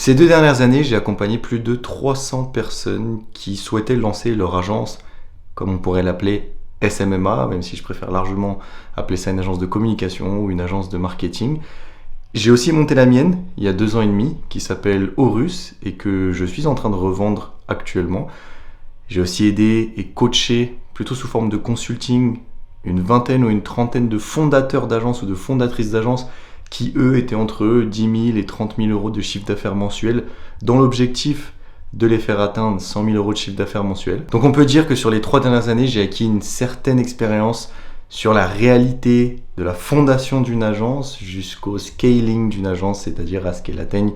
Ces 2 dernières années, j'ai accompagné plus de 300 personnes qui souhaitaient lancer leur agence, comme on pourrait l'appeler SMMA, même si je préfère largement appeler ça une agence de communication ou une agence de marketing. J'ai aussi monté la mienne il y a 2 ans et demi, qui s'appelle Horus et que je suis en train de revendre actuellement. J'ai aussi aidé et coaché, plutôt sous forme de consulting, une vingtaine ou une trentaine de fondateurs d'agences ou de fondatrices d'agences qui, eux, étaient entre 10 000 et 30 000 euros de chiffre d'affaires mensuel, dans l'objectif de les faire atteindre 100 000 euros de chiffre d'affaires mensuel. Donc on peut dire que sur les 3 dernières années, j'ai acquis une certaine expérience sur la réalité de la fondation d'une agence jusqu'au scaling d'une agence, c'est-à-dire à ce qu'elle atteigne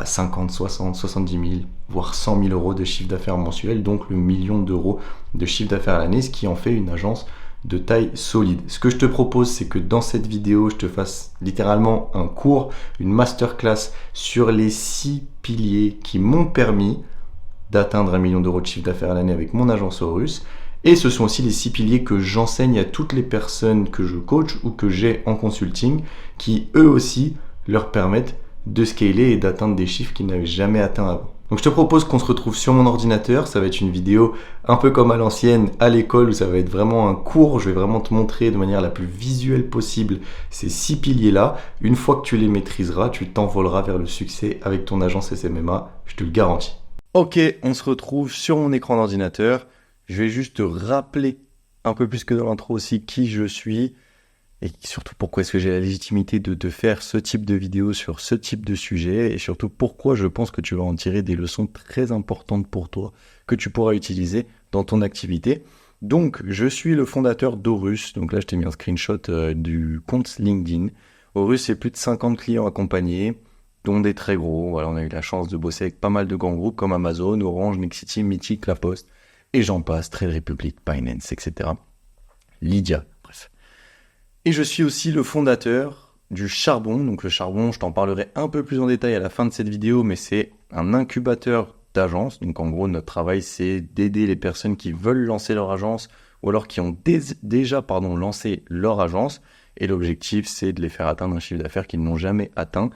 50, 60, 70 000, voire 100 000 euros de chiffre d'affaires mensuel, donc le million d'euros de chiffre d'affaires à l'année, ce qui en fait une agence de taille solide. Ce que je te propose, c'est que dans cette vidéo, je te fasse littéralement un cours, une masterclass sur les 6 piliers qui m'ont permis d'atteindre 1 million d'euros de chiffre d'affaires à l'année avec mon agence Horus. Et ce sont aussi les 6 piliers que j'enseigne à toutes les personnes que je coach ou que j'ai en consulting, qui eux aussi leur permettent de scaler et d'atteindre des chiffres qu'ils n'avaient jamais atteints avant. Donc je te propose qu'on se retrouve sur mon ordinateur, ça va être une vidéo un peu comme à l'ancienne, à l'école, où ça va être vraiment un cours, je vais vraiment te montrer de manière la plus visuelle possible ces 6 piliers-là. Une fois que tu les maîtriseras, tu t'envoleras vers le succès avec ton agence SMMA, je te le garantis. Ok, on se retrouve sur mon écran d'ordinateur. Je vais juste te rappeler un peu plus que dans l'intro aussi qui je suis et surtout pourquoi est-ce que j'ai la légitimité de faire ce type de vidéo sur ce type de sujet et surtout pourquoi je pense que tu vas en tirer des leçons très importantes pour toi que tu pourras utiliser dans ton activité. Donc, je suis le fondateur d'Horus. Donc là, je t'ai mis un screenshot du compte LinkedIn. Horus, c'est plus de 50 clients accompagnés, dont des très gros. Voilà, on a eu la chance de bosser avec pas mal de grands groupes comme Amazon, Orange, Nexity, Mythic, La Poste, et j'en passe, Trade Republic, Binance, etc. Lydia, bref. Et je suis aussi le fondateur du Charbon. Donc le Charbon, je t'en parlerai un peu plus en détail à la fin de cette vidéo, mais c'est un incubateur d'agence. Donc en gros, notre travail, c'est d'aider les personnes qui veulent lancer leur agence ou alors qui ont déjà lancé leur agence. Et l'objectif, c'est de les faire atteindre un chiffre d'affaires qu'ils n'ont jamais atteint,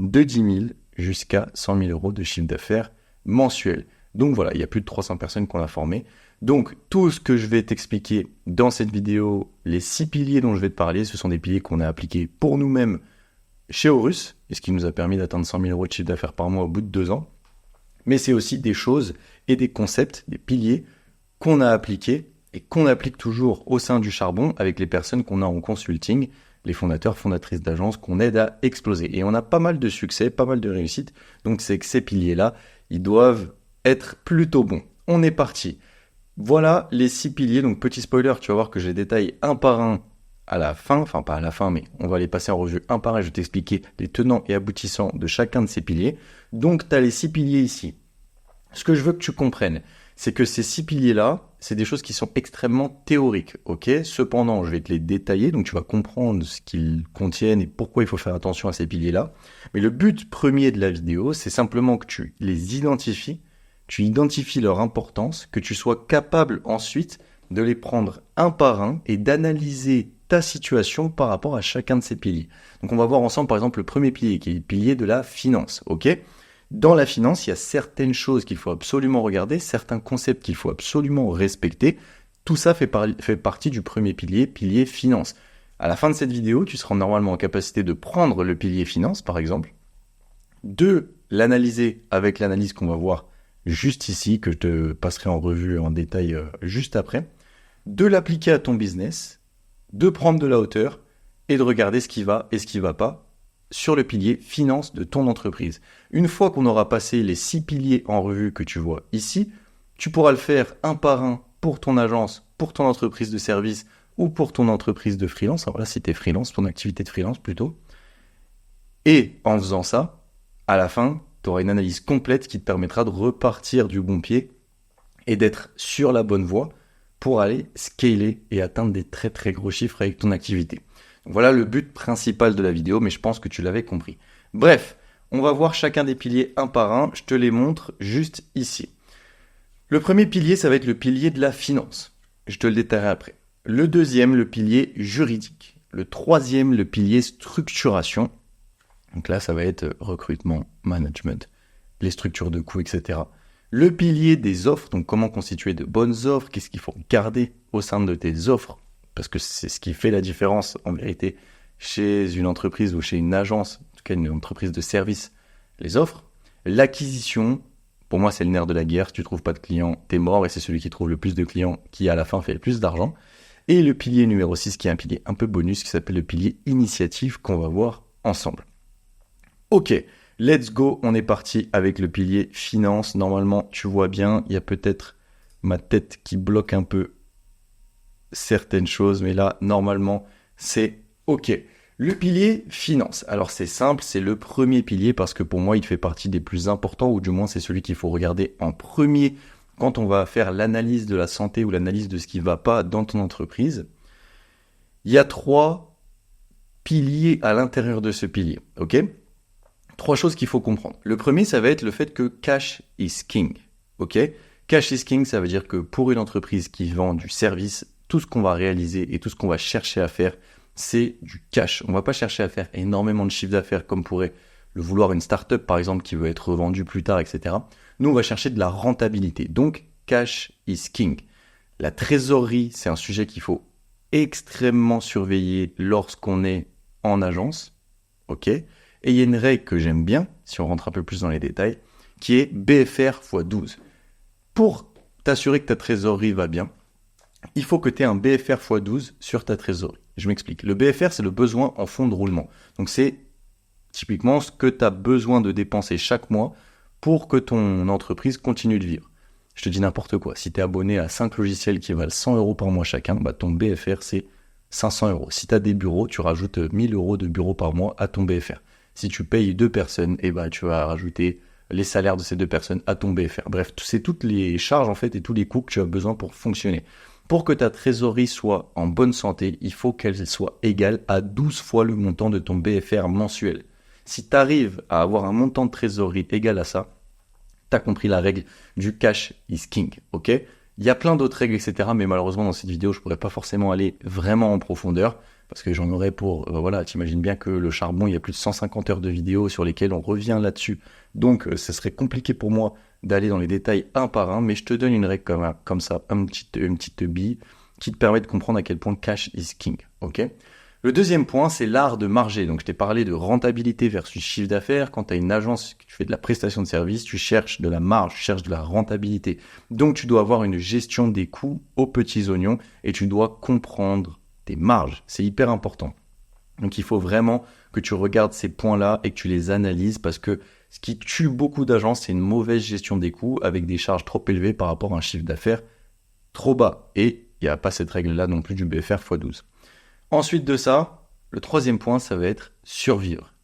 de 10 000 jusqu'à 100 000 euros de chiffre d'affaires mensuel. Donc voilà, il y a plus de 300 personnes qu'on a formées. Donc tout ce que je vais t'expliquer dans cette vidéo, les 6 piliers dont je vais te parler, ce sont des piliers qu'on a appliqués pour nous-mêmes chez Horus, et ce qui nous a permis d'atteindre 100 000 euros de chiffre d'affaires par mois au bout de 2 ans. Mais c'est aussi des choses et des concepts, des piliers qu'on a appliqués et qu'on applique toujours au sein du Charbon avec les personnes qu'on a en consulting, les fondateurs, fondatrices d'agences qu'on aide à exploser. Et on a pas mal de succès, pas mal de réussite, donc c'est que ces piliers-là, ils doivent être plutôt bons. On est parti. Voilà les 6 piliers, donc petit spoiler, tu vas voir que je les détaille un par un à la fin, enfin pas à la fin, mais on va les passer en revue un par un, je vais t'expliquer les tenants et aboutissants de chacun de ces piliers. Donc tu as les 6 piliers ici. Ce que je veux que tu comprennes, c'est que ces 6 piliers-là, c'est des choses qui sont extrêmement théoriques, ok ? Cependant, je vais te les détailler, donc tu vas comprendre ce qu'ils contiennent et pourquoi il faut faire attention à ces piliers-là. Mais le but premier de la vidéo, c'est simplement que tu les identifies, tu identifies leur importance, que tu sois capable ensuite de les prendre un par un et d'analyser ta situation par rapport à chacun de ces piliers. Donc on va voir ensemble par exemple le premier pilier qui est le pilier de la finance, ok ? Dans la finance, il y a certaines choses qu'il faut absolument regarder, certains concepts qu'il faut absolument respecter. Tout ça fait partie du premier pilier, pilier finance. À la fin de cette vidéo, tu seras normalement en capacité de prendre le pilier finance par exemple, de l'analyser avec l'analyse qu'on va voir juste ici, que je te passerai en revue en détail juste après, de l'appliquer à ton business, de prendre de la hauteur et de regarder ce qui va et ce qui ne va pas sur le pilier finance de ton entreprise. Une fois qu'on aura passé les 6 piliers en revue que tu vois ici, tu pourras le faire un par un pour ton agence, pour ton entreprise de service ou pour ton entreprise de freelance. Alors là, si tu es freelance, ton activité de freelance plutôt. Et en faisant ça, à la fin, tu auras une analyse complète qui te permettra de repartir du bon pied et d'être sur la bonne voie pour aller scaler et atteindre des très très gros chiffres avec ton activité. Donc voilà le but principal de la vidéo, mais je pense que tu l'avais compris. Bref, on va voir chacun des piliers un par un, je te les montre juste ici. Le premier pilier, ça va être le pilier de la finance. Je te le détaillerai après. Le deuxième, le pilier juridique. Le troisième, le pilier structuration. Donc là, ça va être recrutement, management, les structures de coûts, etc. Le pilier des offres, donc comment constituer de bonnes offres, qu'est-ce qu'il faut garder au sein de tes offres, parce que c'est ce qui fait la différence en vérité chez une entreprise ou chez une agence, en tout cas une entreprise de service, les offres. L'acquisition, pour moi c'est le nerf de la guerre, si tu trouves pas de clients, t'es mort, et c'est celui qui trouve le plus de clients qui à la fin fait le plus d'argent. Et le pilier numéro 6 qui est un pilier un peu bonus qui s'appelle le pilier initiative qu'on va voir ensemble. Ok, let's go, on est parti avec le pilier finance. Normalement, tu vois bien, il y a peut-être ma tête qui bloque un peu certaines choses, mais là, normalement, c'est ok. Le pilier finance, alors c'est simple, c'est le premier pilier parce que pour moi, il fait partie des plus importants, ou du moins c'est celui qu'il faut regarder en premier quand on va faire l'analyse de la santé ou l'analyse de ce qui ne va pas dans ton entreprise. Il y a 3 piliers à l'intérieur de ce pilier, ok ? 3 choses qu'il faut comprendre. Le premier, ça va être le fait que cash is king, ok ? Cash is king, ça veut dire que pour une entreprise qui vend du service, tout ce qu'on va réaliser et tout ce qu'on va chercher à faire, c'est du cash. On ne va pas chercher à faire énormément de chiffre d'affaires comme pourrait le vouloir une startup, par exemple, qui veut être revendue plus tard, etc. Nous, on va chercher de la rentabilité. Donc, cash is king. La trésorerie, c'est un sujet qu'il faut extrêmement surveiller lorsqu'on est en agence, ok ? Et il y a une règle que j'aime bien, si on rentre un peu plus dans les détails, qui est BFR x 12. Pour t'assurer que ta trésorerie va bien, il faut que tu aies un BFR x 12 sur ta trésorerie. Je m'explique. Le BFR, c'est le besoin en fonds de roulement. Donc, c'est typiquement ce que tu as besoin de dépenser chaque mois pour que ton entreprise continue de vivre. Je te dis n'importe quoi. Si tu es abonné à 5 logiciels qui valent 100 € par mois chacun, bah ton BFR, c'est 500 €. Si tu as des bureaux, tu rajoutes 1000 € de bureaux par mois à ton BFR. Si tu payes 2 personnes, tu vas rajouter les salaires de ces 2 personnes à ton BFR. Bref, c'est toutes les charges en fait et tous les coûts que tu as besoin pour fonctionner. Pour que ta trésorerie soit en bonne santé, il faut qu'elle soit égale à 12 fois le montant de ton BFR mensuel. Si tu arrives à avoir un montant de trésorerie égal à ça, tu as compris la règle du cash is king, ok ? Il y a plein d'autres règles, etc. Mais malheureusement, dans cette vidéo, je ne pourrais pas forcément aller vraiment en profondeur parce que j'en aurais pour... t'imagines bien que le charbon, il y a plus de 150 heures de vidéos sur lesquelles on revient là-dessus. Donc, ce serait compliqué pour moi d'aller dans les détails un par un, mais je te donne une règle comme ça, une petite bille qui te permet de comprendre à quel point cash is king, ok ? Le deuxième point, c'est l'art de marger. Donc, je t'ai parlé de rentabilité versus chiffre d'affaires. Quand tu as une agence, tu fais de la prestation de service, tu cherches de la marge, tu cherches de la rentabilité. Donc, tu dois avoir une gestion des coûts aux petits oignons et tu dois comprendre tes marges. C'est hyper important. Donc, il faut vraiment que tu regardes ces points-là et que tu les analyses parce que ce qui tue beaucoup d'agences, c'est une mauvaise gestion des coûts avec des charges trop élevées par rapport à un chiffre d'affaires trop bas. Et il n'y a pas cette règle-là non plus du BFR x 12. Ensuite de ça, le troisième point, ça va être survivre.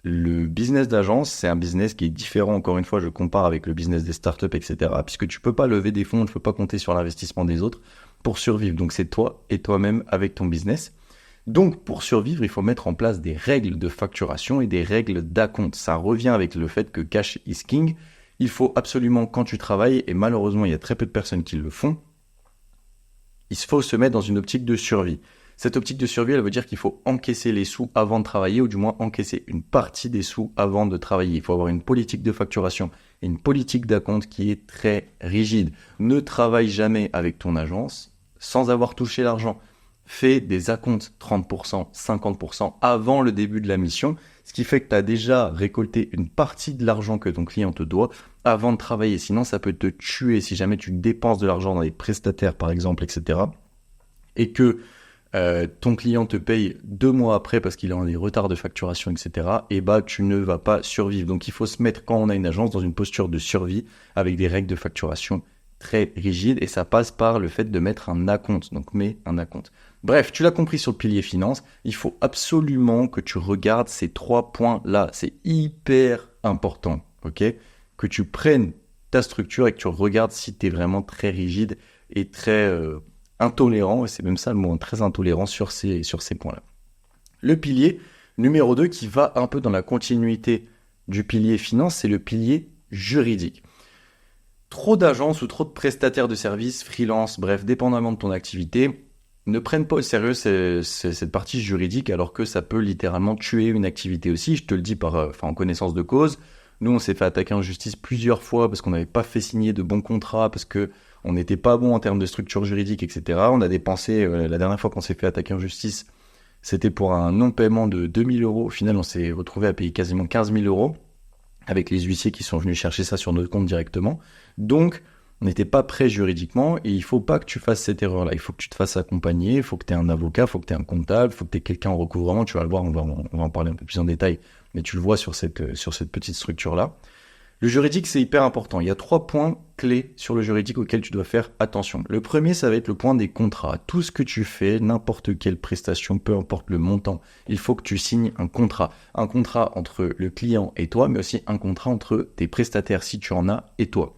Le business d'agence, c'est un business qui est différent, encore une fois, je compare avec le business des startups, etc. Puisque tu peux pas lever des fonds, tu peux pas compter sur l'investissement des autres pour survivre. Donc c'est toi et toi-même avec ton business. Donc pour survivre, il faut mettre en place des règles de facturation et des règles d'acompte. Ça revient avec le fait que cash is king. Il faut absolument, quand tu travailles, et malheureusement il y a très peu de personnes qui le font, il faut se mettre dans une optique de survie. Cette optique de survie, elle veut dire qu'il faut encaisser les sous avant de travailler, ou du moins encaisser une partie des sous avant de travailler. Il faut avoir une politique de facturation et une politique d'acompte qui est très rigide. Ne travaille jamais avec ton agence sans avoir touché l'argent. Fais des acomptes 30%, 50% avant le début de la mission, ce qui fait que tu as déjà récolté une partie de l'argent que ton client te doit avant de travailler. Sinon, ça peut te tuer si jamais tu dépenses de l'argent dans les prestataires, par exemple, etc. Et que ton client te paye 2 mois après parce qu'il a des retards de facturation, etc. Et tu ne vas pas survivre. Donc, il faut se mettre, quand on a une agence, dans une posture de survie avec des règles de facturation très rigides. Et ça passe par le fait de mettre un acompte. Donc, mets un acompte. Bref, tu l'as compris sur le pilier finance. Il faut absolument que tu regardes ces 3 points-là. C'est hyper important, ok ? Que tu prennes ta structure et que tu regardes si tu es vraiment très rigide et très... intolérant, et c'est même ça le mot, très intolérant sur ces points-là. Le pilier numéro 2 qui va un peu dans la continuité du pilier finance, c'est le pilier juridique. Trop d'agences ou trop de prestataires de services, freelance, bref, dépendamment de ton activité, ne prennent pas au sérieux cette partie juridique alors que ça peut littéralement tuer une activité aussi. Je te le dis en connaissance de cause. Nous, on s'est fait attaquer en justice plusieurs fois parce qu'on n'avait pas fait signer de bons contrats, parce que on n'était pas bon en termes de structure juridique, etc. On a dépensé, la dernière fois qu'on s'est fait attaquer en justice, c'était pour un non-paiement de 2 000 euros. Au final, on s'est retrouvé à payer quasiment 15 000 euros avec les huissiers qui sont venus chercher ça sur notre compte directement. Donc, on n'était pas prêt juridiquement et il faut pas que tu fasses cette erreur-là. Il faut que tu te fasses accompagner, il faut que tu aies un avocat, il faut que tu aies un comptable, il faut que tu aies quelqu'un en recouvrement. Tu vas le voir, on va en parler un peu plus en détail, mais tu le vois sur cette petite structure-là. Le juridique, c'est hyper important. Il y a 3 points clés sur le juridique auxquels tu dois faire attention. Le premier, ça va être le point des contrats. Tout ce que tu fais, n'importe quelle prestation, peu importe le montant, il faut que tu signes un contrat. Un contrat entre le client et toi, mais aussi un contrat entre tes prestataires, si tu en as, et toi.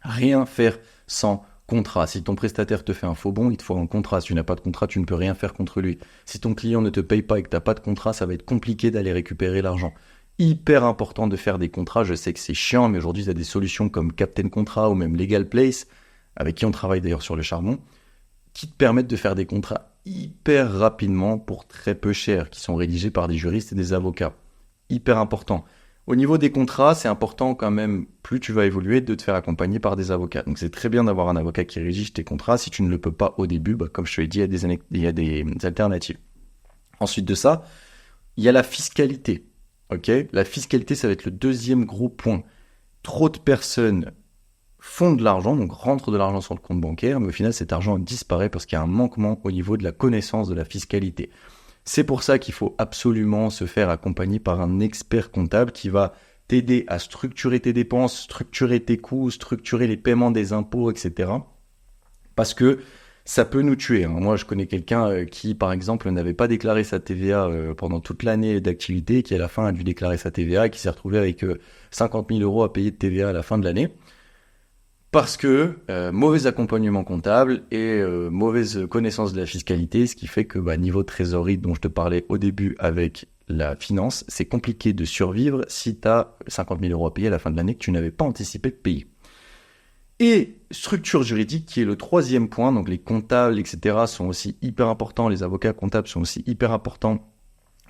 Rien faire sans contrat. Si ton prestataire te fait un faux bon, il te faut un contrat. Si tu n'as pas de contrat, tu ne peux rien faire contre lui. Si ton client ne te paye pas et que tu n'as pas de contrat, ça va être compliqué d'aller récupérer l'argent. Hyper important de faire des contrats. Je sais que c'est chiant, mais aujourd'hui, il y a des solutions comme Captain Contrat ou même Legal Place, avec qui on travaille d'ailleurs sur le charbon, qui te permettent de faire des contrats hyper rapidement pour très peu cher, qui sont rédigés par des juristes et des avocats. Hyper important. Au niveau des contrats, c'est important quand même, plus tu vas évoluer, de te faire accompagner par des avocats. Donc c'est très bien d'avoir un avocat qui rédige tes contrats. Si tu ne le peux pas au début, comme je te l'ai dit, il y a des alternatives. Ensuite de ça, il y a la fiscalité. Okay, la fiscalité, ça va être le deuxième gros point. Trop de personnes font de l'argent, donc rentrent de l'argent sur le compte bancaire, mais au final, cet argent disparaît parce qu'il y a un manquement au niveau de la connaissance de la fiscalité. C'est pour ça qu'il faut absolument se faire accompagner par un expert comptable qui va t'aider à structurer tes dépenses, structurer tes coûts, structurer les paiements des impôts, etc. Parce que ça peut nous tuer. Moi, je connais quelqu'un qui, par exemple, n'avait pas déclaré sa TVA pendant toute l'année d'activité, qui à la fin a dû déclarer sa TVA et qui s'est retrouvé avec 50 000 euros à payer de TVA à la fin de l'année. Parce que mauvais accompagnement comptable et mauvaise connaissance de la fiscalité, ce qui fait que niveau trésorerie dont je te parlais au début avec la finance, c'est compliqué de survivre si tu as 50 000 euros à payer à la fin de l'année que tu n'avais pas anticipé de payer. Et structure juridique qui est le troisième point, donc les comptables, etc. sont aussi hyper importants, les avocats comptables sont aussi hyper importants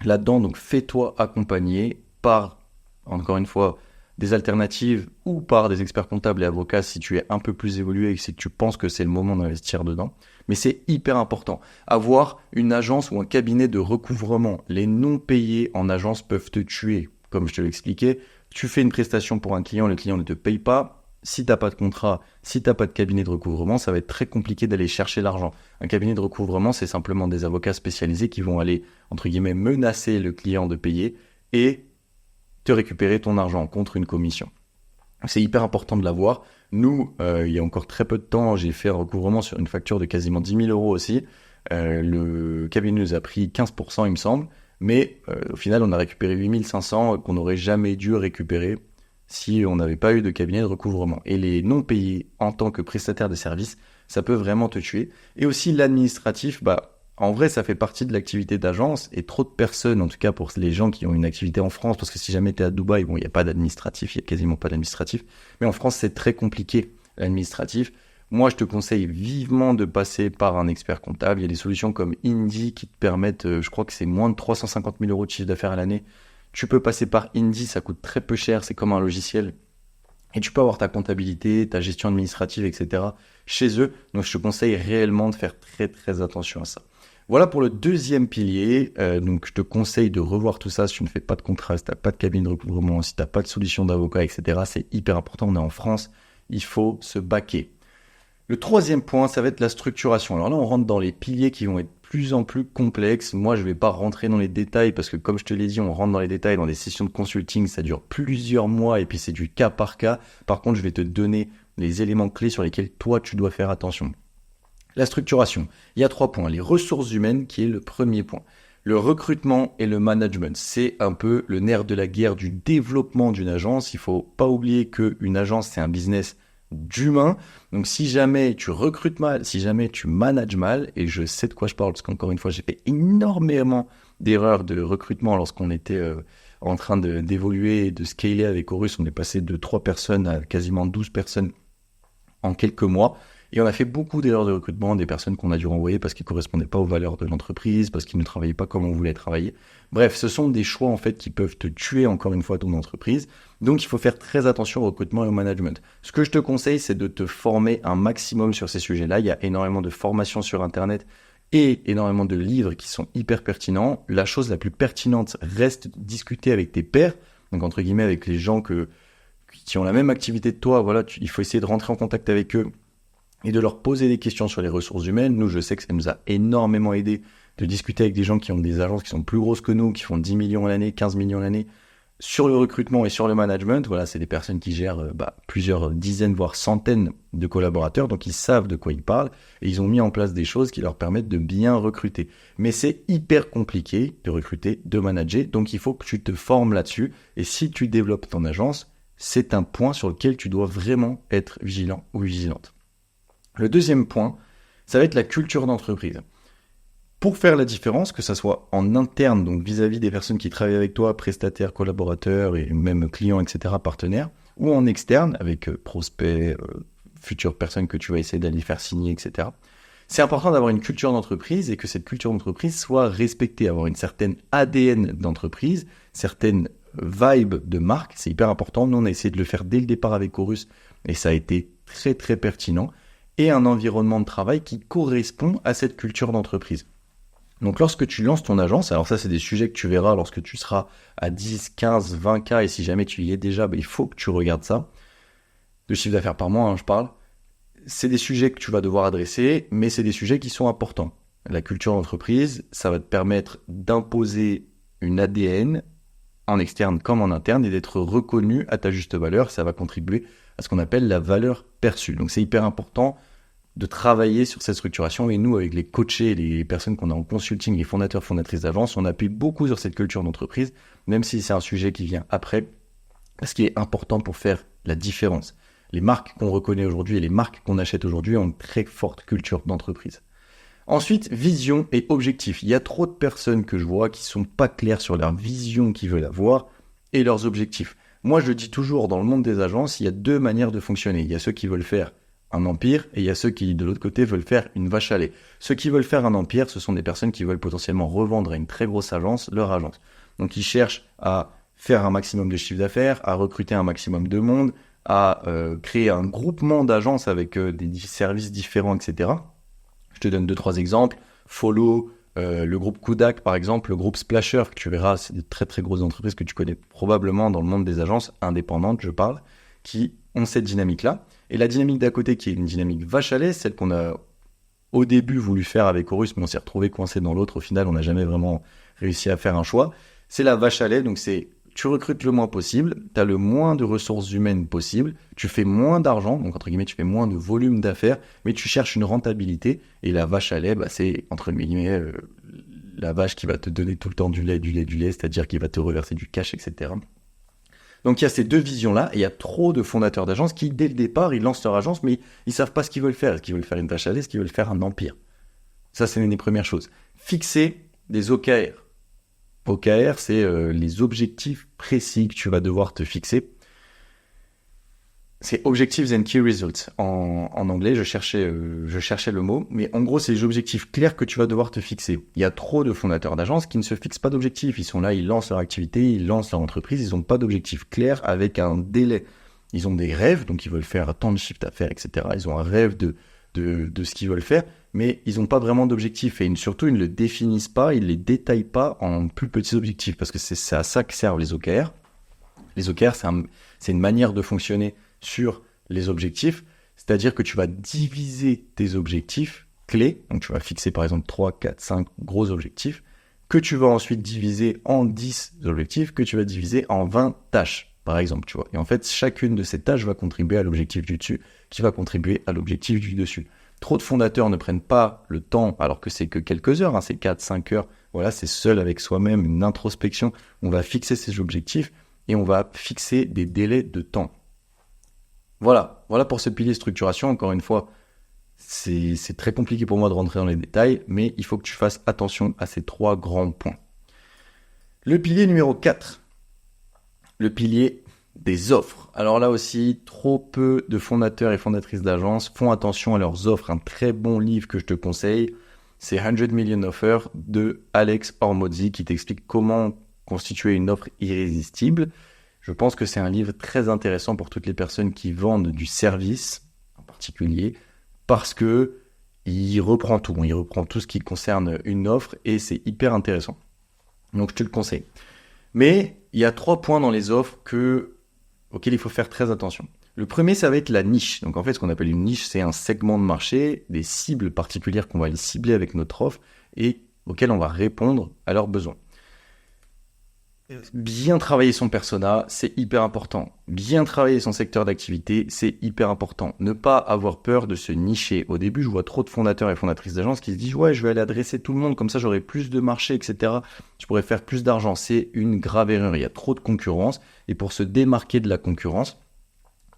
là-dedans, donc fais-toi accompagner par, encore une fois, des alternatives ou par des experts comptables et avocats si tu es un peu plus évolué et si tu penses que c'est le moment d'investir dedans. Mais c'est hyper important. Avoir une agence ou un cabinet de recouvrement, les non payés en agence peuvent te tuer. Comme je te l'expliquais, tu fais une prestation pour un client, le client ne te paye pas. Si tu n'as pas de contrat, si tu n'as pas de cabinet de recouvrement, ça va être très compliqué d'aller chercher l'argent. Un cabinet de recouvrement, c'est simplement des avocats spécialisés qui vont aller, entre guillemets, menacer le client de payer et te récupérer ton argent contre une commission. C'est hyper important de l'avoir. Nous, il y a encore très peu de temps, j'ai fait un recouvrement sur une facture de quasiment 10 000 euros aussi. Le cabinet nous a pris 15%, il me semble. Mais au final, on a récupéré 8 500 qu'on n'aurait jamais dû récupérer si on n'avait pas eu de cabinet de recouvrement. Et les non payés en tant que prestataire de service, ça peut vraiment te tuer. Et aussi l'administratif, en vrai, ça fait partie de l'activité d'agence et trop de personnes, en tout cas pour les gens qui ont une activité en France, parce que si jamais tu es à Dubaï, il n'y a pas d'administratif, il n'y a quasiment pas d'administratif. Mais en France, c'est très compliqué, l'administratif. Moi, je te conseille vivement de passer par un expert comptable. Il y a des solutions comme Indy qui te permettent, je crois que c'est moins de 350 000 euros de chiffre d'affaires à l'année. Tu peux passer par Indy, ça coûte très peu cher, c'est comme un logiciel. Et tu peux avoir ta comptabilité, ta gestion administrative, etc. chez eux. Donc, je te conseille réellement de faire très, très attention à ça. Voilà pour le deuxième pilier. Donc, je te conseille de revoir tout ça si tu ne fais pas de contrat, si tu n'as pas de cabinet de recouvrement, si tu n'as pas de solution d'avocat, etc. C'est hyper important. On est en France. Il faut se baquer. Le troisième point, ça va être la structuration. Alors là, on rentre dans les piliers qui vont être de plus en plus complexes. Moi, je ne vais pas rentrer dans les détails parce que, comme je te l'ai dit, on rentre dans les détails dans des sessions de consulting. Ça dure plusieurs mois et puis c'est du cas par cas. Par contre, je vais te donner les éléments clés sur lesquels toi, tu dois faire attention. La structuration. Il y a 3 points. Les ressources humaines qui est le premier point. Le recrutement et le management, c'est un peu le nerf de la guerre du développement d'une agence. Il ne faut pas oublier qu'une agence, c'est un business d'humain. Donc si jamais tu recrutes mal, si jamais tu manages mal, et je sais de quoi je parle parce qu'encore une fois j'ai fait énormément d'erreurs de recrutement lorsqu'on était en train d'évoluer et de scaler avec Horus. On est passé de 3 personnes à quasiment 12 personnes en quelques mois Et on a fait beaucoup d'erreurs de recrutement, des personnes qu'on a dû renvoyer parce qu'ils ne correspondaient pas aux valeurs de l'entreprise, parce qu'ils ne travaillaient pas comme on voulait travailler. Bref, ce sont des choix en fait qui peuvent te tuer encore une fois ton entreprise. Donc il faut faire très attention au recrutement et au management. Ce que je te conseille, c'est de te former un maximum sur ces sujets-là. Il y a énormément de formations sur Internet et énormément de livres qui sont hyper pertinents. La chose la plus pertinente reste de discuter avec tes pairs, donc entre guillemets avec les gens qui ont la même activité que toi. Voilà, il faut essayer de rentrer en contact avec eux et de leur poser des questions sur les ressources humaines. Nous, je sais que ça nous a énormément aidé de discuter avec des gens qui ont des agences qui sont plus grosses que nous, qui font 10 millions à l'année, 15 millions à l'année, sur le recrutement et sur le management. Voilà, c'est des personnes qui gèrent plusieurs dizaines, voire centaines de collaborateurs, donc ils savent de quoi ils parlent, et ils ont mis en place des choses qui leur permettent de bien recruter. Mais c'est hyper compliqué de recruter, de manager, donc il faut que tu te formes là-dessus, et si tu développes ton agence, c'est un point sur lequel tu dois vraiment être vigilant ou vigilante. Le deuxième point, ça va être la culture d'entreprise. Pour faire la différence, que ça soit en interne, donc vis-à-vis des personnes qui travaillent avec toi, prestataires, collaborateurs et même clients, etc., partenaires, ou en externe, avec prospects, futures personnes que tu vas essayer d'aller faire signer, etc., c'est important d'avoir une culture d'entreprise et que cette culture d'entreprise soit respectée, avoir une certaine ADN d'entreprise, certaines vibes de marque, c'est hyper important. Nous, on a essayé de le faire dès le départ avec Chorus et ça a été très, très pertinent. Et un environnement de travail qui correspond à cette culture d'entreprise. Donc lorsque tu lances ton agence, alors ça c'est des sujets que tu verras lorsque tu seras à 10, 15, 20K, et si jamais tu y es déjà, il faut que tu regardes ça. De chiffre d'affaires par mois, je parle. C'est des sujets que tu vas devoir adresser, mais c'est des sujets qui sont importants. La culture d'entreprise, ça va te permettre d'imposer une ADN en externe comme en interne et d'être reconnu à ta juste valeur. Ça va contribuer à ce qu'on appelle la valeur perçue. Donc c'est hyper important de travailler sur cette structuration, et nous, avec les coachés, les personnes qu'on a en consulting, les fondateurs, fondatrices d'agences, on appuie beaucoup sur cette culture d'entreprise, même si c'est un sujet qui vient après, parce qu'il est important pour faire la différence. Les marques qu'on reconnaît aujourd'hui et les marques qu'on achète aujourd'hui ont une très forte culture d'entreprise. Ensuite, vision et objectif. Il y a trop de personnes que je vois qui sont pas claires sur leur vision qu'ils veulent avoir et leurs objectifs. Moi, je dis toujours, dans le monde des agences, il y a deux manières de fonctionner. Il y a ceux qui veulent faire un empire, et il y a ceux qui, de l'autre côté, veulent faire une vache à lait. Ceux qui veulent faire un empire, ce sont des personnes qui veulent potentiellement revendre à une très grosse agence leur agence. Donc, ils cherchent à faire un maximum de chiffre d'affaires, à recruter un maximum de monde, à créer un groupement d'agences avec des services différents, etc. Je te donne 2-3 exemples. Follow, le groupe Kudak, par exemple, le groupe Splasher, que tu verras, c'est des très très grosses entreprises que tu connais probablement dans le monde des agences indépendantes, je parle, qui ont cette dynamique-là. Et la dynamique d'à côté, qui est une dynamique vache à lait, celle qu'on a au début voulu faire avec Chorus, mais on s'est retrouvé coincé dans l'autre. Au final, on n'a jamais vraiment réussi à faire un choix. C'est la vache à lait, donc c'est tu recrutes le moins possible, tu as le moins de ressources humaines possible, tu fais moins d'argent, donc entre guillemets, tu fais moins de volume d'affaires, mais tu cherches une rentabilité. Et la vache à lait, c'est entre guillemets la vache qui va te donner tout le temps du lait, c'est-à-dire qui va te reverser du cash, etc. Donc il y a ces deux visions-là, et il y a trop de fondateurs d'agences qui, dès le départ, ils lancent leur agence, mais ils savent pas ce qu'ils veulent faire. Est-ce qu'ils veulent faire une vache à lait, est-ce qu'ils veulent faire un empire? Ça, c'est l'une des premières choses. Fixer des OKR. OKR, c'est les objectifs précis que tu vas devoir te fixer. C'est Objectives and Key Results. En anglais, je cherchais le mot, mais en gros, c'est les objectifs clairs que tu vas devoir te fixer. Il y a trop de fondateurs d'agences qui ne se fixent pas d'objectifs. Ils sont là, ils lancent leur activité, ils lancent leur entreprise, ils n'ont pas d'objectifs clairs avec un délai. Ils ont des rêves, donc ils veulent faire tant de chiffre d'affaires, etc. Ils ont un rêve de ce qu'ils veulent faire, mais ils n'ont pas vraiment d'objectifs. Et surtout, ils ne le définissent pas, ils ne les détaillent pas en plus petits objectifs, parce que c'est à ça que servent les OKR. Les OKR, c'est une manière de fonctionner sur les objectifs, c'est-à-dire que tu vas diviser tes objectifs clés, donc tu vas fixer par exemple 3, 4, 5 gros objectifs, que tu vas ensuite diviser en 10 objectifs, que tu vas diviser en 20 tâches, par exemple, tu vois. Et en fait, chacune de ces tâches va contribuer à l'objectif du dessus, qui va contribuer à l'objectif du dessus. Trop de fondateurs ne prennent pas le temps, alors que c'est que quelques heures, c'est 4, 5 heures, voilà, c'est seul avec soi-même, une introspection, on va fixer ses objectifs, et on va fixer des délais de temps. Voilà pour ce pilier structuration. Encore une fois, c'est très compliqué pour moi de rentrer dans les détails, mais il faut que tu fasses attention à ces 3 grands points. Le pilier numéro 4, le pilier des offres. Alors là aussi, trop peu de fondateurs et fondatrices d'agences font attention à leurs offres. Un très bon livre que je te conseille, c'est 100 Million Offers de Alex Hormozi qui t'explique comment constituer une offre irrésistible. Je pense que c'est un livre très intéressant pour toutes les personnes qui vendent du service en particulier parce que il reprend tout. Il reprend tout ce qui concerne une offre et c'est hyper intéressant. Donc je te le conseille. Mais il y a 3 points dans les offres auxquels il faut faire très attention. Le premier, ça va être la niche. Donc en fait, ce qu'on appelle une niche, c'est un segment de marché, des cibles particulières qu'on va aller cibler avec notre offre et auxquelles on va répondre à leurs besoins. Bien travailler son persona, c'est hyper important. Bien travailler son secteur d'activité, c'est hyper important. Ne pas avoir peur de se nicher. Au début, je vois trop de fondateurs et fondatrices d'agences qui se disent « Ouais, je vais aller adresser tout le monde, comme ça j'aurai plus de marché, etc. Je pourrais faire plus d'argent. » C'est une grave erreur. Il y a trop de concurrence. Et pour se démarquer de la concurrence,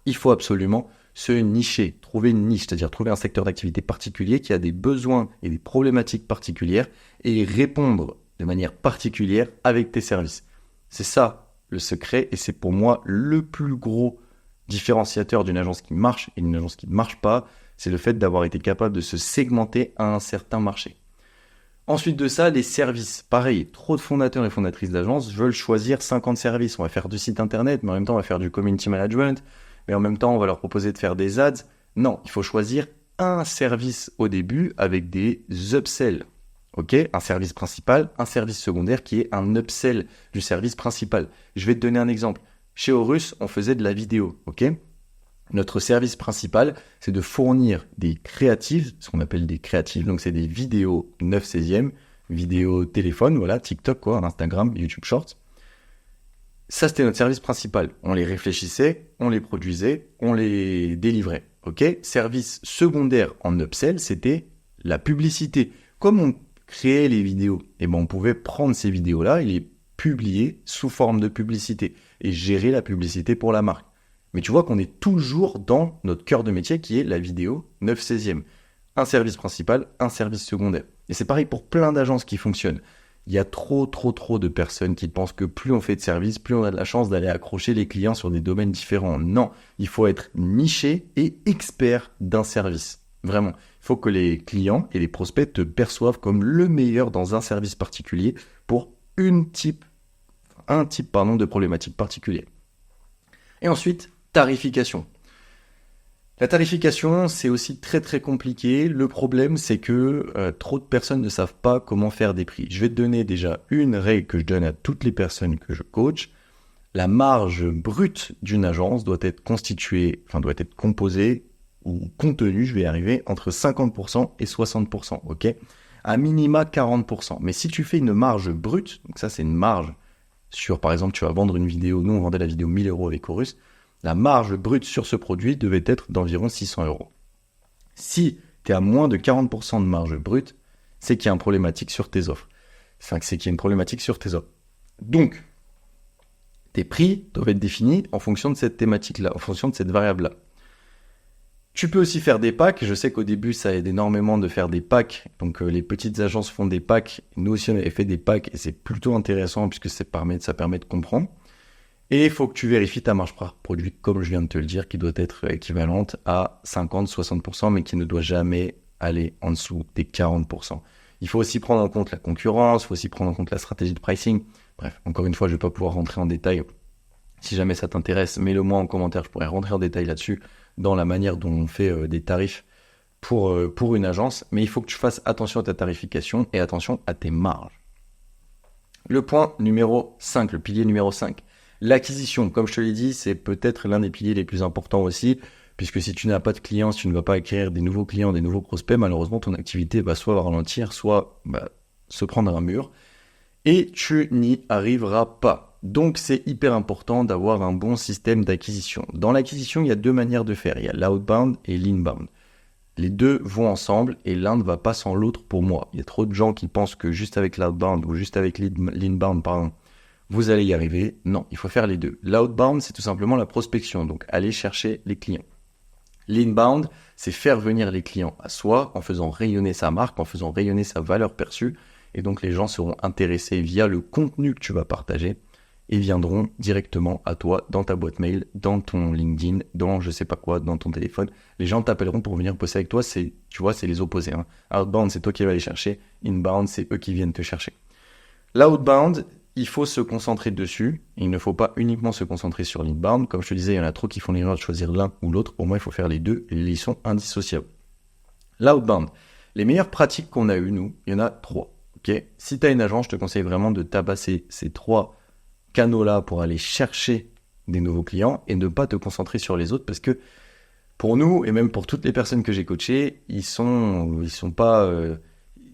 il faut absolument se nicher, trouver une niche, c'est-à-dire trouver un secteur d'activité particulier qui a des besoins et des problématiques particulières et répondre de manière particulière avec tes services. C'est ça le secret et c'est pour moi le plus gros différenciateur d'une agence qui marche et d'une agence qui ne marche pas, c'est le fait d'avoir été capable de se segmenter à un certain marché. Ensuite de ça, les services. Pareil, trop de fondateurs et fondatrices d'agences veulent choisir 50 services. On va faire du site internet, mais en même temps on va faire du community management, mais en même temps on va leur proposer de faire des ads. Non, il faut choisir un service au début avec des upsells. Ok, un service principal, un service secondaire qui est un upsell du service principal. Je vais te donner un exemple. Chez Horus, on faisait de la vidéo, ok ? Notre service principal, c'est de fournir des créatives, ce qu'on appelle des créatives, donc c'est des vidéos 9/16e, vidéos téléphone, voilà, TikTok, quoi, Instagram, YouTube Shorts. Ça, c'était notre service principal. On les réfléchissait, on les produisait, on les délivrait, ok ? Service secondaire en upsell, c'était la publicité. Comme on créer les vidéos, et on pouvait prendre ces vidéos-là et les publier sous forme de publicité et gérer la publicité pour la marque. Mais tu vois qu'on est toujours dans notre cœur de métier qui est la vidéo 9/16e. Un service principal, un service secondaire. Et c'est pareil pour plein d'agences qui fonctionnent. Il y a trop de personnes qui pensent que plus on fait de services, plus on a de la chance d'aller accrocher les clients sur des domaines différents. Non, il faut être niché et expert d'un service. Vraiment, il faut que les clients et les prospects te perçoivent comme le meilleur dans un service particulier pour un type de problématique particulière. Et ensuite, tarification. La tarification, c'est aussi très compliqué. Le problème, c'est que trop de personnes ne savent pas comment faire des prix. Je vais te donner déjà une règle que je donne à toutes les personnes que je coach. La marge brute d'une agence doit être composée ou contenu, je vais y arriver, entre 50% et 60%, ok ? À minima 40%. Mais si tu fais une marge brute, donc ça c'est une marge sur, par exemple, tu vas vendre une vidéo, nous on vendait la vidéo 1000 € avec Horus, la marge brute sur ce produit devait être d'environ 600 €. Si tu es à moins de 40% de marge brute, c'est qu'il y a une problématique sur tes offres. Donc, tes prix doivent être définis en fonction de cette thématique-là, en fonction de cette variable-là. Tu peux aussi faire des packs. Je sais qu'au début, ça aide énormément de faire des packs. Donc, les petites agences font des packs. Nous aussi, on avait fait des packs et c'est plutôt intéressant puisque ça permet de comprendre. Et il faut que tu vérifies ta marge par produit, comme je viens de te le dire, qui doit être équivalente à 50-60%, mais qui ne doit jamais aller en dessous des 40%. Il faut aussi prendre en compte la concurrence, il faut aussi prendre en compte la stratégie de pricing. Bref, encore une fois, je ne vais pas pouvoir rentrer en détail. Si jamais ça t'intéresse, mets-le moi en commentaire, je pourrais rentrer en détail là-dessus, dans la manière dont on fait des tarifs pour une agence. Mais il faut que tu fasses attention à ta tarification et attention à tes marges. Le point numéro 5, le pilier numéro 5. L'acquisition, comme je te l'ai dit, c'est peut-être l'un des piliers les plus importants aussi, puisque si tu n'as pas de clients, si tu ne vas pas acquérir des nouveaux clients, des nouveaux prospects, malheureusement, ton activité va soit ralentir, soit se prendre un mur, et tu n'y arriveras pas. Donc, c'est hyper important d'avoir un bon système d'acquisition. Dans l'acquisition, il y a 2 manières de faire. Il y a l'outbound et l'inbound. Les deux vont ensemble et l'un ne va pas sans l'autre pour moi. Il y a trop de gens qui pensent que juste avec l'outbound ou juste avec l'inbound, vous allez y arriver. Non, il faut faire les deux. L'outbound, c'est tout simplement la prospection, donc aller chercher les clients. L'inbound, c'est faire venir les clients à soi en faisant rayonner sa marque, en faisant rayonner sa valeur perçue. Et donc, les gens seront intéressés via le contenu que tu vas partager et viendront directement à toi dans ta boîte mail, dans ton LinkedIn, dans je sais pas quoi, dans ton téléphone. Les gens t'appelleront pour venir bosser avec toi. Tu vois, c'est les opposés. Hein. Outbound, c'est toi qui vas les chercher. Inbound, c'est eux qui viennent te chercher. L'outbound, il faut se concentrer dessus. Il ne faut pas uniquement se concentrer sur l'inbound. Comme je te disais, il y en a trop qui font l'erreur de choisir l'un ou l'autre. Pour moi, il faut faire les deux et ils sont indissociables. L'outbound, les meilleures pratiques qu'on a eues, nous, il y en a 3. Okay, si tu as une agence, je te conseille vraiment de tabasser ces 3 canaux-là pour aller chercher des nouveaux clients et ne pas te concentrer sur les autres parce que pour nous, et même pour toutes les personnes que j'ai coachées, ils sont pas...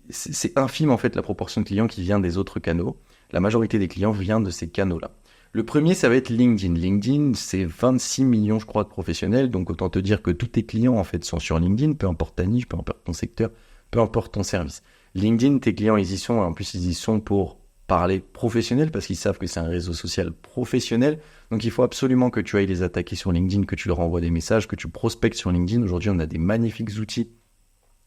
c'est infime en fait la proportion de clients qui vient des autres canaux. La majorité des clients vient de ces canaux-là. Le premier, ça va être LinkedIn. LinkedIn, c'est 26 millions, je crois, de professionnels. Donc, autant te dire que tous tes clients, en fait, sont sur LinkedIn, peu importe ta niche, peu importe ton secteur, peu importe ton service. LinkedIn, tes clients, ils y sont. En plus, ils y sont pour parler professionnel parce qu'ils savent que c'est un réseau social professionnel. Donc, il faut absolument que tu ailles les attaquer sur LinkedIn, que tu leur envoies des messages, que tu prospectes sur LinkedIn. Aujourd'hui, on a des magnifiques outils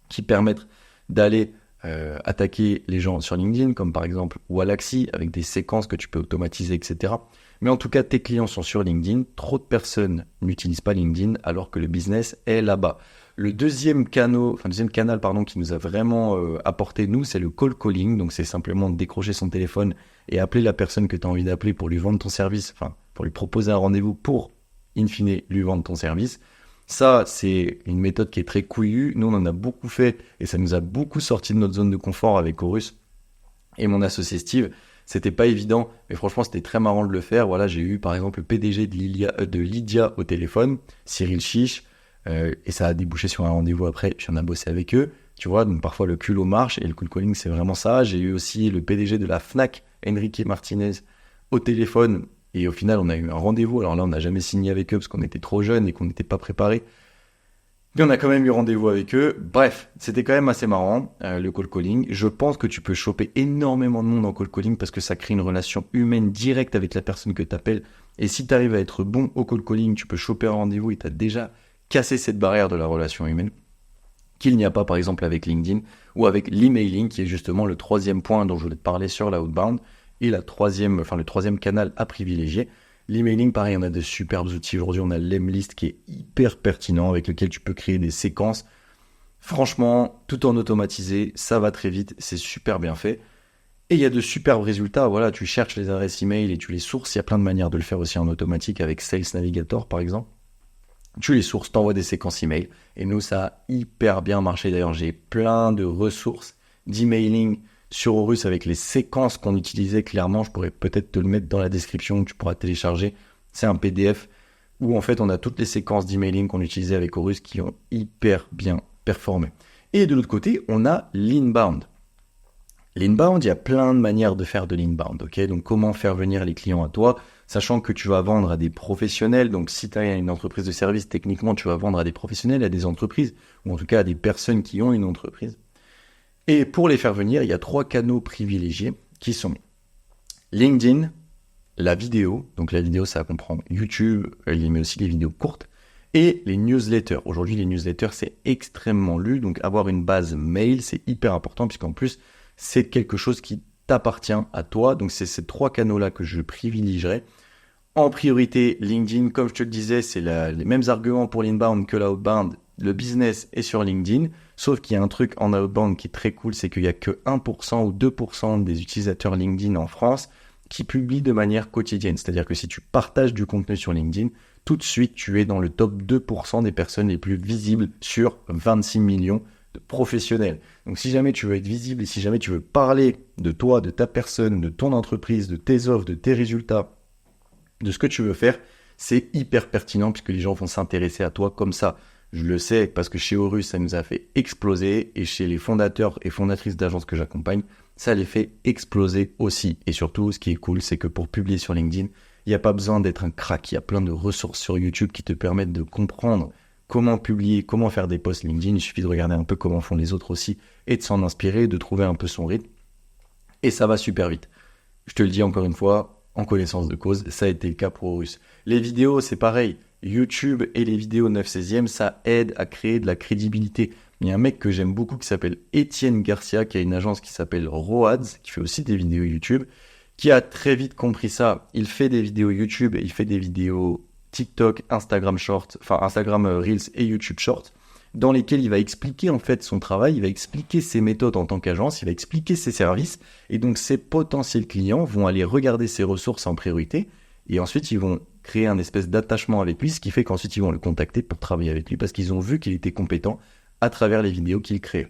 qui permettent d'aller attaquer les gens sur LinkedIn, comme par exemple Wallaxy, avec des séquences que tu peux automatiser, etc. Mais en tout cas, tes clients sont sur LinkedIn. Trop de personnes n'utilisent pas LinkedIn alors que le business est là-bas. Le deuxième canal qui nous a vraiment apporté, nous, c'est le call calling. Donc, c'est simplement décrocher son téléphone et appeler la personne que tu as envie d'appeler pour lui vendre ton service, enfin, pour lui proposer un rendez-vous pour, in fine, lui vendre ton service. Ça, c'est une méthode qui est très couillue. Nous, on en a beaucoup fait et ça nous a beaucoup sorti de notre zone de confort avec Horus et mon associé Steve. C'était pas évident, mais franchement, c'était très marrant de le faire. Voilà, j'ai eu par exemple le PDG de Lydia au téléphone, Cyril Chiche, et ça a débouché sur un rendez-vous après. Puis on a bossé avec eux, tu vois. Donc parfois le culot marche et le cold calling, c'est vraiment ça. J'ai eu aussi le PDG de la Fnac, Enrique Martinez, au téléphone. Et au final, on a eu un rendez-vous. Alors là, on n'a jamais signé avec eux parce qu'on était trop jeunes et qu'on n'était pas préparés. Mais on a quand même eu rendez-vous avec eux. Bref, c'était quand même assez marrant, le call calling. Je pense que tu peux choper énormément de monde en call calling parce que ça crée une relation humaine directe avec la personne que tu appelles. Et si tu arrives à être bon au call calling, tu peux choper un rendez-vous et tu as déjà cassé cette barrière de la relation humaine qu'il n'y a pas par exemple avec LinkedIn ou avec l'emailing qui est justement le 3e point dont je voulais te parler sur la outbound. Et le 3e canal à privilégier. L'emailing, pareil, on a de superbes outils. Aujourd'hui, on a l'Emlist qui est hyper pertinent, avec lequel tu peux créer des séquences. Franchement, tout en automatisé, ça va très vite, c'est super bien fait. Et il y a de superbes résultats. Voilà, tu cherches les adresses email et tu les sources. Il y a plein de manières de le faire aussi en automatique avec Sales Navigator, par exemple. Tu les sources, t'envoies des séquences email. Et nous, ça a hyper bien marché. D'ailleurs, j'ai plein de ressources d'emailing sur Horus avec les séquences qu'on utilisait clairement. Je pourrais peut-être te le mettre dans la description, tu pourras télécharger. C'est un PDF où en fait on a toutes les séquences d'emailing qu'on utilisait avec Horus qui ont hyper bien performé. Et de l'autre côté, on a l'inbound. L'inbound, il y a plein de manières de faire de l'inbound. Okay, donc comment faire venir les clients à toi, sachant que tu vas vendre à des professionnels. Donc si tu as une entreprise de service, techniquement tu vas vendre à des professionnels, à des entreprises, ou en tout cas à des personnes qui ont une entreprise. Et pour les faire venir, il y a 3 canaux privilégiés qui sont LinkedIn, la vidéo, donc la vidéo ça comprend YouTube, mais aussi les vidéos courtes, et les newsletters. Aujourd'hui les newsletters c'est extrêmement lu, donc avoir une base mail c'est hyper important puisqu'en plus c'est quelque chose qui t'appartient à toi, donc c'est ces 3 canaux-là que je privilégierais. En priorité LinkedIn, comme je te le disais, c'est les mêmes arguments pour l'inbound que l'outbound. Le business est sur LinkedIn, sauf qu'il y a un truc en outbound qui est très cool, c'est qu'il n'y a que 1% ou 2% des utilisateurs LinkedIn en France qui publient de manière quotidienne. C'est-à-dire que si tu partages du contenu sur LinkedIn, tout de suite, tu es dans le top 2% des personnes les plus visibles sur 26 millions de professionnels. Donc si jamais tu veux être visible et si jamais tu veux parler de toi, de ta personne, de ton entreprise, de tes offres, de tes résultats, de ce que tu veux faire, c'est hyper pertinent puisque les gens vont s'intéresser à toi comme ça. Je le sais parce que chez Horus, ça nous a fait exploser et chez les fondateurs et fondatrices d'agences que j'accompagne, ça les fait exploser aussi. Et surtout, ce qui est cool, c'est que pour publier sur LinkedIn, il n'y a pas besoin d'être un crack. Il y a plein de ressources sur YouTube qui te permettent de comprendre comment publier, comment faire des posts LinkedIn. Il suffit de regarder un peu comment font les autres aussi et de s'en inspirer, de trouver un peu son rythme. Et ça va super vite. Je te le dis encore une fois, en connaissance de cause, ça a été le cas pour Horus. Les vidéos, c'est pareil. YouTube et les vidéos 9/16e, ça aide à créer de la crédibilité. Il y a un mec que j'aime beaucoup qui s'appelle Étienne Garcia, qui a une agence qui s'appelle Roads, qui fait aussi des vidéos YouTube, qui a très vite compris ça. Il fait des vidéos YouTube, il fait des vidéos TikTok, Instagram Short, enfin Instagram Reels et YouTube Short, dans lesquels il va expliquer en fait son travail, il va expliquer ses méthodes en tant qu'agence, il va expliquer ses services, et donc ses potentiels clients vont aller regarder ses ressources en priorité, et ensuite ils vont créer un espèce d'attachement avec lui, ce qui fait qu'ensuite ils vont le contacter pour travailler avec lui, parce qu'ils ont vu qu'il était compétent à travers les vidéos qu'il crée.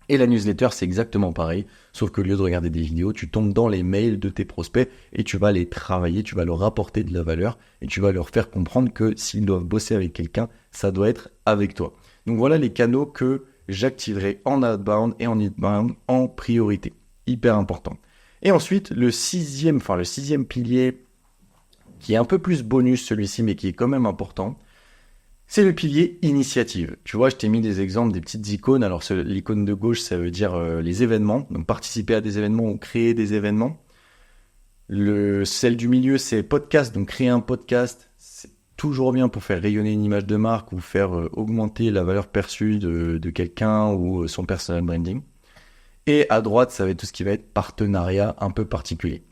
Et la newsletter, c'est exactement pareil, sauf qu'au lieu de regarder des vidéos, tu tombes dans les mails de tes prospects et tu vas les travailler, tu vas leur apporter de la valeur et tu vas leur faire comprendre que s'ils doivent bosser avec quelqu'un, ça doit être avec toi. Donc voilà les canaux que j'activerai en outbound et en inbound en priorité. Hyper important. Et ensuite, le sixième pilier, qui est un peu plus bonus celui-ci, mais qui est quand même important, c'est le pilier initiative. Tu vois, je t'ai mis des exemples, des petites icônes. Alors, l'icône de gauche, ça veut dire les événements. Donc, participer à des événements ou créer des événements. Celle du milieu, c'est podcast. Donc, créer un podcast, c'est toujours bien pour faire rayonner une image de marque ou faire augmenter la valeur perçue de quelqu'un ou son personal branding. Et à droite, ça va être tout ce qui va être partenariat un peu particulier.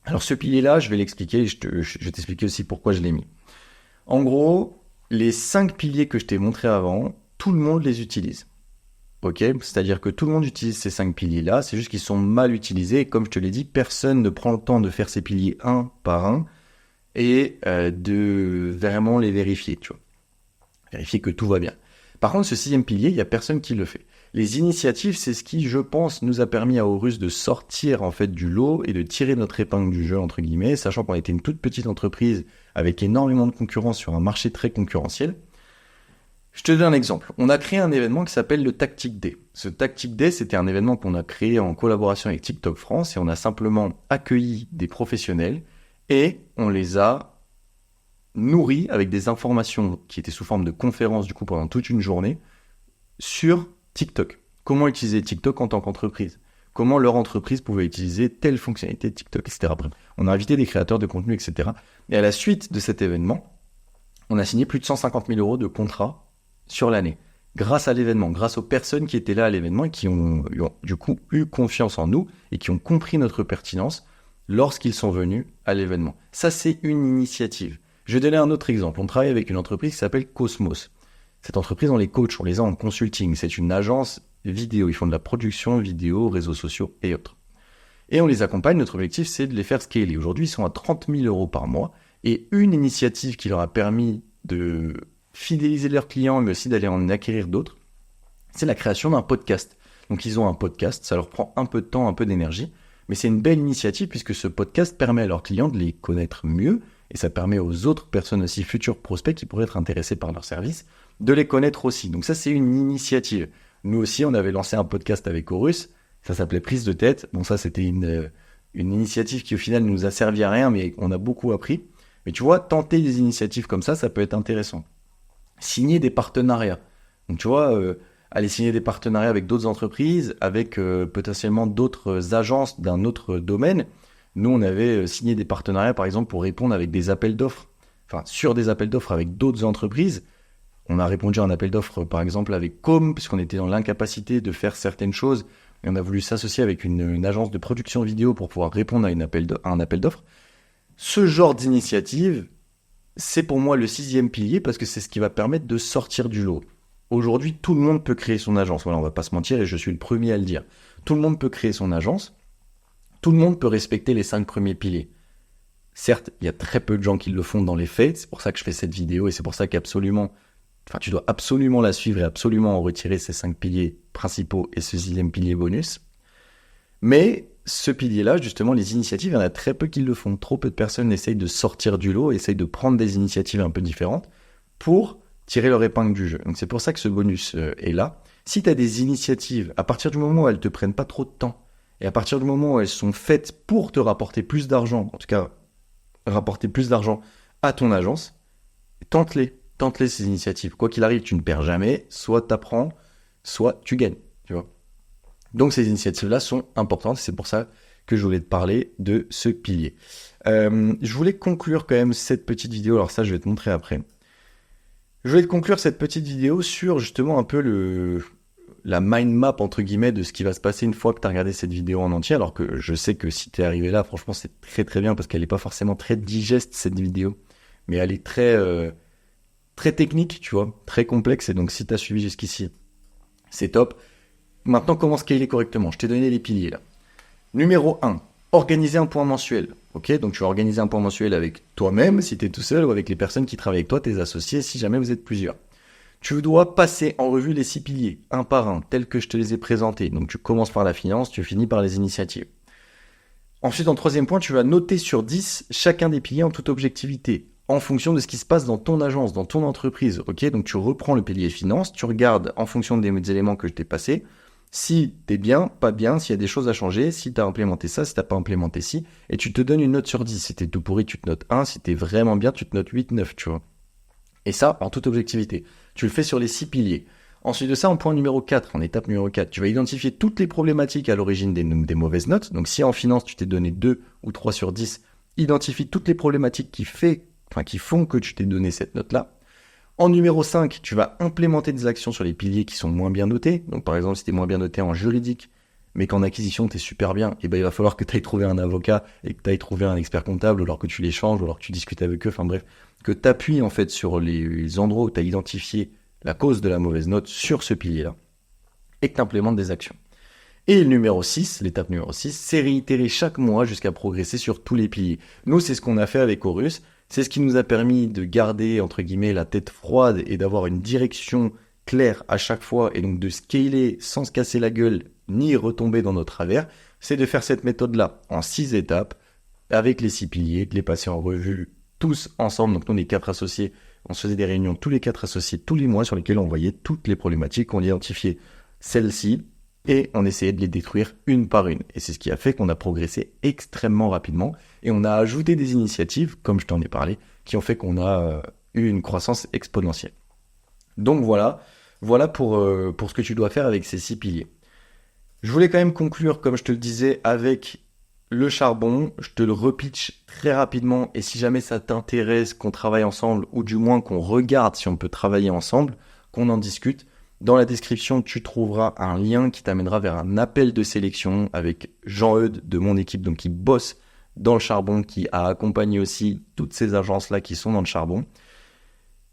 Alors, ce pilier-là, je vais l'expliquer. Je vais t'expliquer aussi pourquoi je l'ai mis. En gros, les 5 piliers que je t'ai montrés avant, tout le monde les utilise. Ok ? C'est-à-dire que tout le monde utilise ces 5 piliers-là, c'est juste qu'ils sont mal utilisés. Et comme je te l'ai dit, personne ne prend le temps de faire ces piliers un par un et de vraiment les vérifier, tu vois. Vérifier que tout va bien. Par contre, ce 6e pilier, il n'y a personne qui le fait. Les initiatives, c'est ce qui, je pense, nous a permis à Aurus de sortir en fait du lot et de tirer notre épingle du jeu, entre guillemets, sachant qu'on était une toute petite entreprise avec énormément de concurrence sur un marché très concurrentiel. Je te donne un exemple. On a créé un événement qui s'appelle le Tactic Day. Ce Tactic Day, c'était un événement qu'on a créé en collaboration avec TikTok France et on a simplement accueilli des professionnels et on les a nourris avec des informations qui étaient sous forme de conférences du coup pendant toute une journée sur TikTok. Comment utiliser TikTok en tant qu'entreprise ? Comment leur entreprise pouvait utiliser telle fonctionnalité de TikTok, etc. Bref, on a invité des créateurs de contenu, etc. Et à la suite de cet événement, on a signé plus de 150 000 euros de contrats sur l'année. Grâce à l'événement, grâce aux personnes qui étaient là à l'événement et qui ont du coup eu confiance en nous et qui ont compris notre pertinence lorsqu'ils sont venus à l'événement. Ça, c'est une initiative. Je vais donner un autre exemple. On travaille avec une entreprise qui s'appelle Cosmos. Cette entreprise, on les coach, on les a en consulting. C'est une agence vidéo. Ils font de la production vidéo, réseaux sociaux et autres. Et on les accompagne. Notre objectif, c'est de les faire scaler. Aujourd'hui, ils sont à 30 000 euros par mois. Et une initiative qui leur a permis de fidéliser leurs clients, mais aussi d'aller en acquérir d'autres, c'est la création d'un podcast. Donc, ils ont un podcast. Ça leur prend un peu de temps, un peu d'énergie. Mais c'est une belle initiative puisque ce podcast permet à leurs clients de les connaître mieux. Et ça permet aux autres personnes aussi, futurs prospects qui pourraient être intéressés par leurs services, de les connaître aussi. Donc ça, c'est une initiative. Nous aussi, on avait lancé un podcast avec Horus, ça s'appelait Prise de tête. Bon, ça, c'était une initiative qui, au final, nous a servi à rien, mais on a beaucoup appris. Mais tu vois, tenter des initiatives comme ça peut être intéressant. Signer des partenariats. Donc, tu vois, aller signer des partenariats avec d'autres entreprises, avec potentiellement d'autres agences d'un autre domaine. Nous, on avait signé des partenariats, par exemple, pour répondre avec des appels d'offres. Enfin, sur des appels d'offres avec d'autres entreprises. On a répondu à un appel d'offres, par exemple, avec Com, puisqu'on était dans l'incapacité de faire certaines choses. Et on a voulu s'associer avec une agence de production vidéo pour pouvoir répondre à un appel d'offres. Ce genre d'initiative, c'est pour moi le 6e pilier, parce que c'est ce qui va permettre de sortir du lot. Aujourd'hui, tout le monde peut créer son agence. Voilà, on va pas se mentir, et je suis le premier à le dire. Tout le monde peut créer son agence. Tout le monde peut respecter les 5 premiers piliers. Certes, il y a très peu de gens qui le font dans les faits. C'est pour ça que je fais cette vidéo et c'est pour ça tu dois absolument la suivre et absolument en retirer ces 5 piliers principaux et ce 6e pilier bonus. Mais ce pilier-là, justement, les initiatives, il y en a très peu qui le font. Trop peu de personnes essayent de sortir du lot, essayent de prendre des initiatives un peu différentes pour tirer leur épingle du jeu. Donc c'est pour ça que ce bonus est là. Si tu as des initiatives, à partir du moment où elles ne te prennent pas trop de temps, et à partir du moment où elles sont faites pour te rapporter plus d'argent, en tout cas rapporter plus d'argent à ton agence, tente-les ces initiatives. Quoi qu'il arrive, tu ne perds jamais, soit tu apprends, soit tu gagnes, tu vois. Donc ces initiatives-là sont importantes, c'est pour ça que je voulais te parler de ce pilier. Je voulais conclure quand même cette petite vidéo, alors ça je vais te montrer après. Je voulais te conclure cette petite vidéo sur justement un peu la mind map entre guillemets de ce qui va se passer une fois que tu as regardé cette vidéo en entier, alors que je sais que si tu es arrivé là, franchement c'est très très bien parce qu'elle n'est pas forcément très digeste cette vidéo, mais elle est très technique, tu vois, très complexe, et donc si tu as suivi jusqu'ici, c'est top. Maintenant, comment scaler correctement? Je t'ai donné les piliers là. Numéro 1, organiser un point mensuel. Ok, donc tu vas organiser un point mensuel avec toi-même si tu es tout seul ou avec les personnes qui travaillent avec toi, tes associés, si jamais vous êtes plusieurs. Tu dois passer en revue les 6 piliers, un par un, tels que je te les ai présentés. Donc tu commences par la finance, tu finis par les initiatives. Ensuite, en troisième point, tu vas noter sur 10 chacun des piliers en toute objectivité, en fonction de ce qui se passe dans ton agence, dans ton entreprise. Ok, donc tu reprends le pilier finance, tu regardes en fonction des éléments que je t'ai passés, si t'es bien, pas bien, s'il y a des choses à changer, si t'as implémenté ça, si t'as pas implémenté ci, et tu te donnes une note sur 10. Si t'es tout pourri, tu te notes 1, si t'es vraiment bien, tu te notes 8, 9, tu vois. Et ça, en toute objectivité. Tu le fais sur les 6 piliers. Ensuite de ça, en point numéro 4, en étape numéro 4, tu vas identifier toutes les problématiques à l'origine des mauvaises notes. Donc si en finance, tu t'es donné 2 ou 3 sur 10, identifie toutes les problématiques qui font que tu t'es donné cette note-là. En numéro 5, tu vas implémenter des actions sur les piliers qui sont moins bien notés. Donc par exemple, si tu es moins bien noté en juridique, mais qu'en acquisition, tu es super bien, et ben il va falloir que tu ailles trouver un avocat et que tu ailles trouver un expert comptable, ou alors que tu les changes, ou alors que tu discutes avec eux, enfin bref, que tu appuies en fait sur les endroits où tu as identifié la cause de la mauvaise note sur ce pilier-là, et que tu implémentes des actions. Et le numéro 6, l'étape numéro 6, c'est réitérer chaque mois jusqu'à progresser sur tous les piliers. Nous, c'est ce qu'on a fait avec Horus. C'est ce qui nous a permis de garder, entre guillemets, la tête froide et d'avoir une direction claire à chaque fois, et donc de scaler sans se casser la gueule ni retomber dans nos travers. C'est de faire cette méthode-là en 6 étapes, avec les 6 piliers, de les passer en revue tous ensemble. Donc nous, on est 4 associés, on se faisait des réunions tous les 4 associés tous les mois sur lesquelles on voyait toutes les problématiques, on identifiait celles-ci, et on essayait de les détruire une par une. Et c'est ce qui a fait qu'on a progressé extrêmement rapidement. Et on a ajouté des initiatives, comme je t'en ai parlé, qui ont fait qu'on a eu une croissance exponentielle. Donc voilà pour ce que tu dois faire avec ces 6 piliers. Je voulais quand même conclure, comme je te le disais, avec le charbon. Je te le repitch très rapidement. Et si jamais ça t'intéresse qu'on travaille ensemble, ou du moins qu'on regarde si on peut travailler ensemble, qu'on en discute, dans la description, tu trouveras un lien qui t'amènera vers un appel de sélection avec Jean-Eudes de mon équipe, donc qui bosse dans le charbon, qui a accompagné aussi toutes ces agences-là qui sont dans le charbon.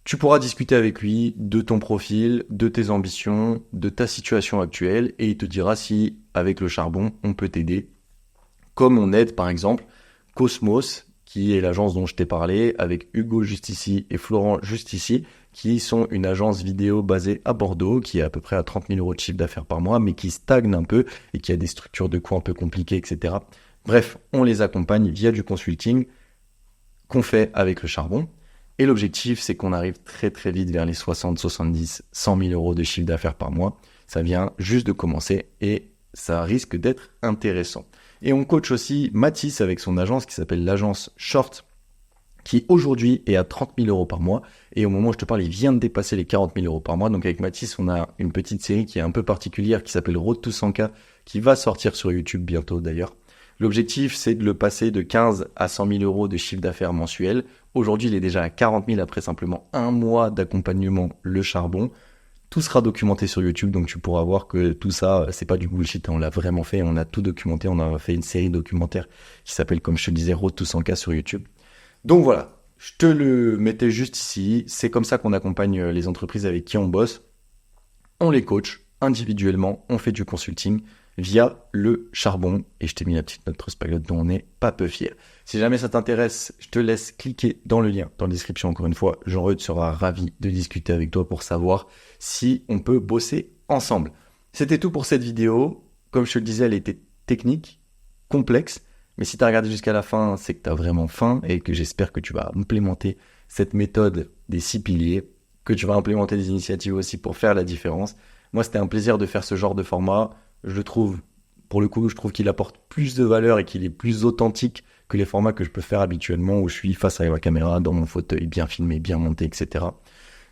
Tu pourras discuter avec lui de ton profil, de tes ambitions, de ta situation actuelle, et il te dira si, avec le charbon, on peut t'aider. Comme on aide, par exemple, Cosmos, qui est l'agence dont je t'ai parlé, avec Hugo Justici et Florent Justici, qui sont une agence vidéo basée à Bordeaux, qui est à peu près à 30 000 euros de chiffre d'affaires par mois, mais qui stagne un peu et qui a des structures de coûts un peu compliquées, etc. Bref, on les accompagne via du consulting qu'on fait avec le charbon. Et l'objectif, c'est qu'on arrive très très vite vers les 60, 70, 100 000 euros de chiffre d'affaires par mois. Ça vient juste de commencer et ça risque d'être intéressant. Et on coach aussi Mathis avec son agence qui s'appelle l'agence Short, qui aujourd'hui est à 30 000 euros par mois. Et au moment où je te parle, il vient de dépasser les 40 000 euros par mois. Donc avec Mathis, on a une petite série qui est un peu particulière qui s'appelle Road to 100K, qui va sortir sur YouTube bientôt d'ailleurs. L'objectif, c'est de le passer de 15 à 100 000 euros de chiffre d'affaires mensuel. Aujourd'hui, il est déjà à 40 000 après simplement un mois d'accompagnement le charbon. Tout sera documenté sur YouTube, donc tu pourras voir que tout ça, c'est pas du bullshit, on l'a vraiment fait, on a tout documenté, on a fait une série documentaire qui s'appelle, comme je te disais, Road to 100K sur YouTube. Donc voilà, je te le mettais juste ici, c'est comme ça qu'on accompagne les entreprises avec qui on bosse. On les coach individuellement, on fait du consulting via le charbon, et je t'ai mis la petite note Trustpilot dont on n'est pas peu fier. Si jamais ça t'intéresse, je te laisse cliquer dans le lien dans la description. Encore une fois, Jean-Eudes sera ravi de discuter avec toi pour savoir si on peut bosser ensemble. C'était tout pour cette vidéo. Comme je te le disais, elle était technique, complexe, mais si tu as regardé jusqu'à la fin, c'est que tu as vraiment faim et que j'espère que tu vas implémenter cette méthode des 6 piliers, que tu vas implémenter des initiatives aussi pour faire la différence. Moi, c'était un plaisir de faire ce genre de format. Je le trouve, pour le coup, je trouve qu'il apporte plus de valeur et qu'il est plus authentique que les formats que je peux faire habituellement où je suis face à la caméra, dans mon fauteuil, bien filmé, bien monté, etc.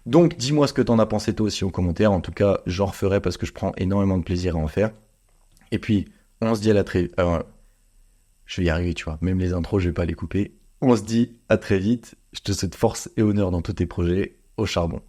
Donc, dis-moi ce que t'en as pensé toi aussi en commentaire. En tout cas, j'en referai parce que je prends énormément de plaisir à en faire. Et puis, on se dit à la très... je vais y arriver, tu vois. Même les intros, je vais pas les couper. On se dit à très vite. Je te souhaite force et honneur dans tous tes projets. Au charbon.